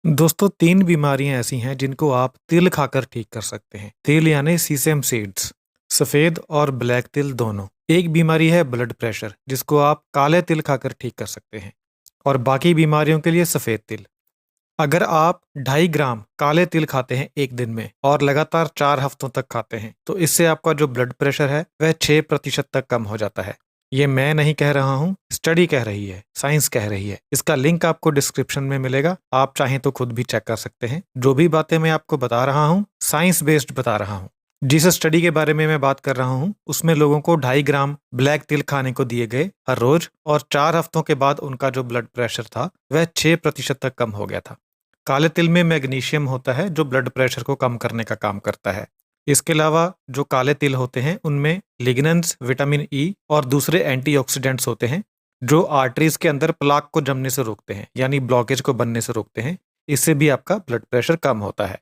दोस्तों 3 बीमारियां ऐसी हैं जिनको आप तिल खाकर ठीक कर सकते हैं। तिल यानी सीसम सीड्स, सफेद और ब्लैक तिल दोनों। एक बीमारी है ब्लड प्रेशर जिसको आप काले तिल खाकर ठीक कर सकते हैं और बाकी बीमारियों के लिए सफेद तिल। अगर आप 2.5 ग्राम काले तिल खाते हैं एक दिन में और लगातार 4 हफ्तों तक खाते हैं तो इससे आपका जो ब्लड प्रेशर है वह 6% तक कम हो जाता है। ये मैं नहीं कह रहा हूँ, स्टडी कह रही है, साइंस कह रही है। इसका लिंक आपको डिस्क्रिप्शन में मिलेगा, आप चाहें तो खुद भी चेक कर सकते हैं। जो भी बातें मैं आपको बता रहा हूँ साइंस बेस्ड बता रहा हूँ। जिस स्टडी के बारे में मैं बात कर रहा हूँ उसमें लोगों को 2.5 ग्राम ब्लैक तिल खाने को दिए गए हर रोज और 4 हफ्तों के बाद उनका जो ब्लड प्रेशर था वह 6% तक कम हो गया था। काले तिल में मैग्नीशियम होता है जो ब्लड प्रेशर को कम करने का काम करता है। इसके अलावा जो काले तिल होते हैं उनमें लिग्नेंस, विटामिन ई और दूसरे एंटीऑक्सीडेंट्स होते हैं जो आर्टरीज के अंदर प्लाक को जमने से रोकते हैं, यानी ब्लॉकेज को बनने से रोकते हैं। इससे भी आपका ब्लड प्रेशर कम होता है।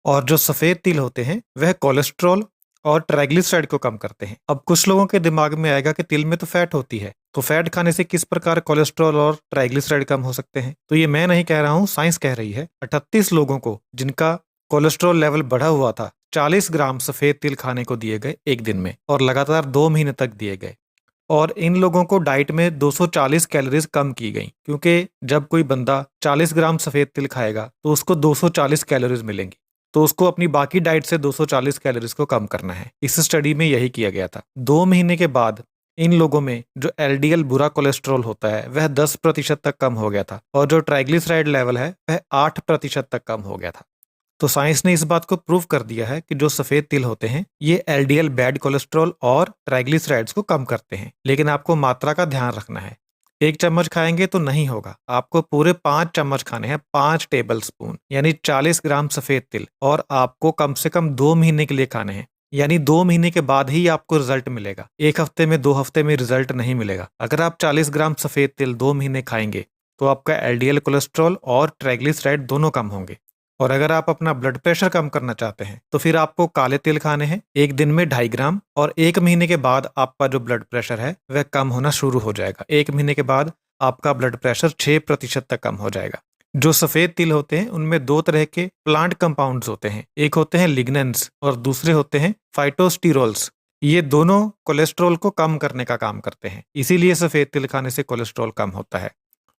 और जो सफ़ेद तिल होते हैं वह कोलेस्ट्रॉल और ट्राइग्लिसराइड को कम करते हैं। अब कुछ लोगों के दिमाग में आएगा कि तिल में तो फैट होती है, तो फैट खाने से किस प्रकार कोलेस्ट्रॉल और ट्राइग्लिसराइड कम हो सकते हैं? तो ये मैं नहीं कह रहा हूँ, साइंस कह रही है। 38 लोगों को जिनका कोलेस्ट्रॉल लेवल बढ़ा हुआ था 40 ग्राम सफ़ेद तिल खाने को दिए गए एक दिन में और लगातार 2 महीने तक दिए गए। और इन लोगों को डाइट में 240 कैलोरीज कम की गई, क्योंकि जब कोई बंदा 40 ग्राम सफ़ेद तिल खाएगा तो उसको 240 कैलोरीज मिलेंगी, तो उसको अपनी बाकी डाइट से 240 कैलोरीज को कम करना है। इस स्टडी में यही किया गया था। 2 महीने के बाद इन लोगों में जो एलडीएल बुरा कोलेस्ट्रॉल होता है वह 10% तक कम हो गया था और जो ट्राइग्लिसराइड लेवल है वह 8% तक कम हो गया था। तो साइंस ने इस बात को प्रूव कर दिया है कि जो सफ़ेद तिल होते हैं ये एलडीएल बैड कोलेस्ट्रॉल और ट्राइग्लिसराइड्स को कम करते हैं, लेकिन आपको मात्रा का ध्यान रखना है। 1 चम्मच खाएंगे तो नहीं होगा, आपको पूरे 5 चम्मच खाने हैं, 5 टेबल स्पून यानी 40 ग्राम सफ़ेद तिल, और आपको कम से कम 2 महीने के लिए खाने हैं। यानी 2 महीने के बाद ही आपको रिजल्ट मिलेगा, 1 हफ्ते में 2 हफ्ते में रिजल्ट नहीं मिलेगा। अगर आप 40 ग्राम सफ़ेद तिल 2 महीने खाएंगे तो आपका एलडीएल कोलेस्ट्रॉल और ट्राइग्लिसराइड दोनों कम होंगे। और अगर आप अपना ब्लड प्रेशर कम करना चाहते हैं तो फिर आपको काले तिल खाने हैं एक दिन में 2.5 ग्राम, और 1 महीने के बाद आपका जो ब्लड प्रेशर है वह कम होना शुरू हो जाएगा। 1 महीने के बाद आपका ब्लड प्रेशर 6% तक कम हो जाएगा। जो सफ़ेद तिल होते हैं उनमें 2 तरह के प्लांट कंपाउंड्स होते हैं, एक होते हैं लिग्नेंस और दूसरे होते हैं फाइटोस्टीरोल्स। ये दोनों कोलेस्ट्रॉल को कम करने का काम करते हैं, इसीलिए सफ़ेद तिल खाने से कोलेस्ट्रॉल कम होता है।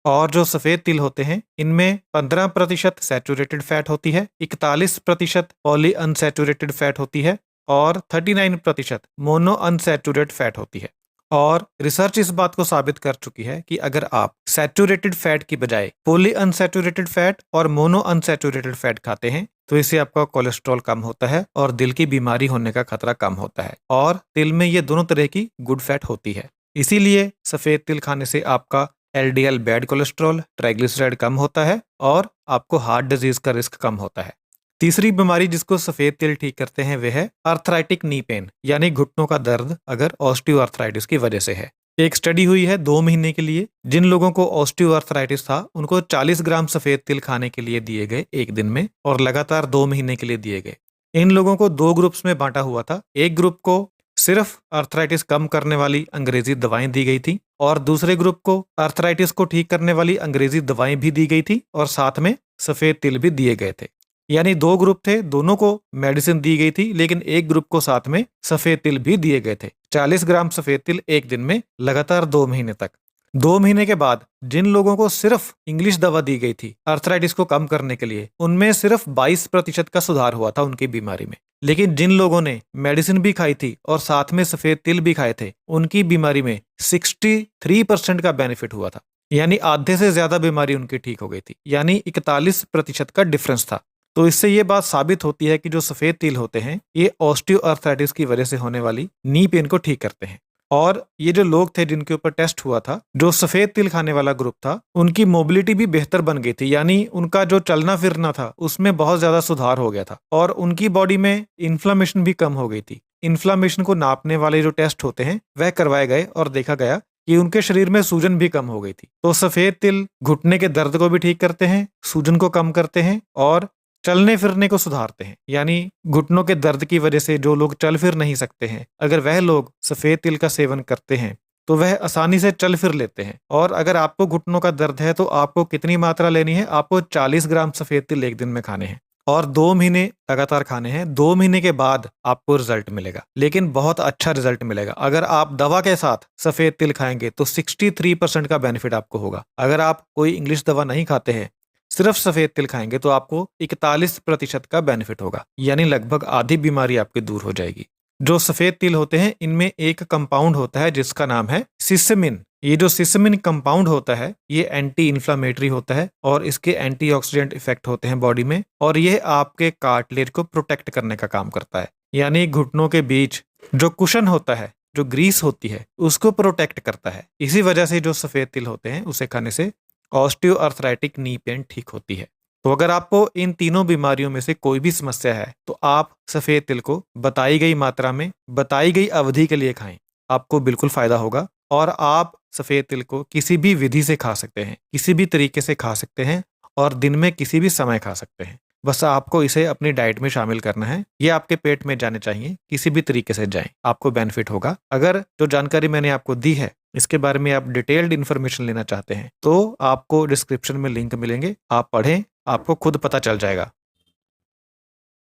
और जो सफ़ेद तिल होते हैं इनमें 15% सैचुरेटेड फैट होती है, 41% पॉली अनसैचुरेटेड फैट होती है और 39% मोनो अनसैचुरेटेड फैट होती है। और रिसर्च इस बात को साबित कर चुकी है कि अगर आप सैचुरेटेड फैट की बजाय पॉली अनसैचुरेटेड फैट और मोनो अनसैचुरेटेड फैट खाते हैं तो इससे आपका कोलेस्ट्रॉल कम होता है और दिल की बीमारी होने का खतरा कम होता है। और तिल में ये दोनों तरह की गुड फैट होती है, इसीलिए सफ़ेद तिल खाने से आपका एलडीएल बैड कोलेस्ट्रॉल, ट्राइग्लिसराइड कम होता है और आपको हार्ट डिजीज का रिस्क कम होता है। तीसरी बीमारी जिसको सफ़ेद तिल ठीक करते हैं वह है आर्थराइटिक नी पेन, यानी घुटनों का दर्द, अगर ऑस्टियोआर्थराइटिस की वजह से है। एक स्टडी हुई है 2 महीने के लिए, जिन लोगों को ऑस्टियोआर्थराइटिस था उनको 40 ग्राम सफ़ेद तिल खाने के लिए दिए गए एक दिन में और लगातार 2 महीने के लिए दिए गए। इन लोगों को 2 ग्रुप्स में बांटा हुआ था। एक ग्रुप को सिर्फ आर्थराइटिस कम करने वाली अंग्रेजी दवाएं दी गई थी और दूसरे ग्रुप को आर्थराइटिस को ठीक करने वाली अंग्रेजी दवाएं भी दी गई थी और साथ में सफ़ेद तिल भी दिए गए थे। यानी 2 ग्रुप थे, दोनों को मेडिसिन दी गई थी, लेकिन एक ग्रुप को साथ में सफ़ेद तिल भी दिए गए थे। 40 ग्राम सफ़ेद तिल एक दिन में लगातार 2 महीने तक। 2 महीने के बाद जिन लोगों को सिर्फ इंग्लिश दवा दी गई थी आर्थराइटिस को कम करने के लिए, उनमें सिर्फ 22% का सुधार हुआ था उनकी बीमारी में। लेकिन जिन लोगों ने मेडिसिन भी खाई थी और साथ में सफ़ेद तिल भी खाए थे उनकी बीमारी में 63% का बेनिफिट हुआ था, यानी आधे से ज्यादा बीमारी उनकी ठीक हो गई थी, यानी 41% का डिफरेंस था। तो इससे ये बात साबित होती है कि जो सफ़ेद तिल होते हैं ये ऑस्टियोआर्थराइटिस की वजह से होने वाली नी पेन को ठीक करते हैं। और ये जो लोग थे जिनके ऊपर टेस्ट हुआ था, जो सफ़ेद तिल खाने वाला ग्रुप था, उनकी मोबिलिटी भी बेहतर बन गई थी, यानी उनका जो चलना फिरना था उसमें बहुत ज्यादा सुधार हो गया था और उनकी बॉडी में इन्फ्लामेशन भी कम हो गई थी। इन्फ्लामेशन को नापने वाले जो टेस्ट होते हैं वह करवाए गए और देखा गया कि उनके शरीर में सूजन भी कम हो गई थी। तो सफ़ेद तिल घुटने के दर्द को भी ठीक करते हैं, सूजन को कम करते हैं और चलने फिरने को सुधारते हैं। यानी घुटनों के दर्द की वजह से जो लोग चल फिर नहीं सकते हैं, अगर वह लोग सफ़ेद तिल का सेवन करते हैं तो वह आसानी से चल फिर लेते हैं। और अगर आपको घुटनों का दर्द है तो आपको कितनी मात्रा लेनी है? आपको 40 ग्राम सफेद तिल एक दिन में खाने हैं और 2 महीने लगातार खाने हैं। 2 महीने के बाद आपको रिजल्ट मिलेगा, लेकिन बहुत अच्छा रिजल्ट मिलेगा। अगर आप दवा के साथ सफेद तिल खाएंगे तो 63% का बेनिफिट आपको होगा। अगर आप कोई इंग्लिश दवा नहीं खाते हैं, सिर्फ सफेद तिल खाएंगे तो आपको 41% का बेनिफिट होगा, यानी लगभग आधी बीमारी आपकी दूर हो जाएगी। जो सफेद तिल होते हैं इनमें एक कंपाउंड होता है जिसका नाम है सिसमिन। ये जो सिसमिन कंपाउंड होता है ये एंटी इन्फ्लामेटरी होता है और इसके एंटीऑक्सीडेंट इफेक्ट होते हैं बॉडी में, और ये आपके कार्टिलेज को प्रोटेक्ट करने का काम करता है। यानी घुटनों के बीच जो कुशन होता है, जो ग्रीस होती है, उसको प्रोटेक्ट करता है। इसी वजह से जो सफेद तिल होते हैं उसे खाने से ऑस्टियोआर्थराइटिक नी पेन ठीक होती है। तो अगर आपको इन तीनों बीमारियों में से कोई भी समस्या है तो आप सफेद तिल को बताई गई मात्रा में बताई गई अवधि के लिए खाएं, आपको बिल्कुल फायदा होगा। और आप सफेद तिल को किसी भी विधि से खा सकते हैं, किसी भी तरीके से खा सकते हैं और दिन में किसी भी समय खा सकते हैं। बस आपको इसे अपनी डाइट में शामिल करना है। ये आपके पेट में जाने चाहिए, किसी भी तरीके से जाएं, आपको बेनिफिट होगा। अगर जो जानकारी मैंने आपको दी है इसके बारे में आप डिटेल्ड इन्फॉर्मेशन लेना चाहते हैं तो आपको डिस्क्रिप्शन में लिंक मिलेंगे, आप पढ़ें, आपको खुद पता चल जाएगा।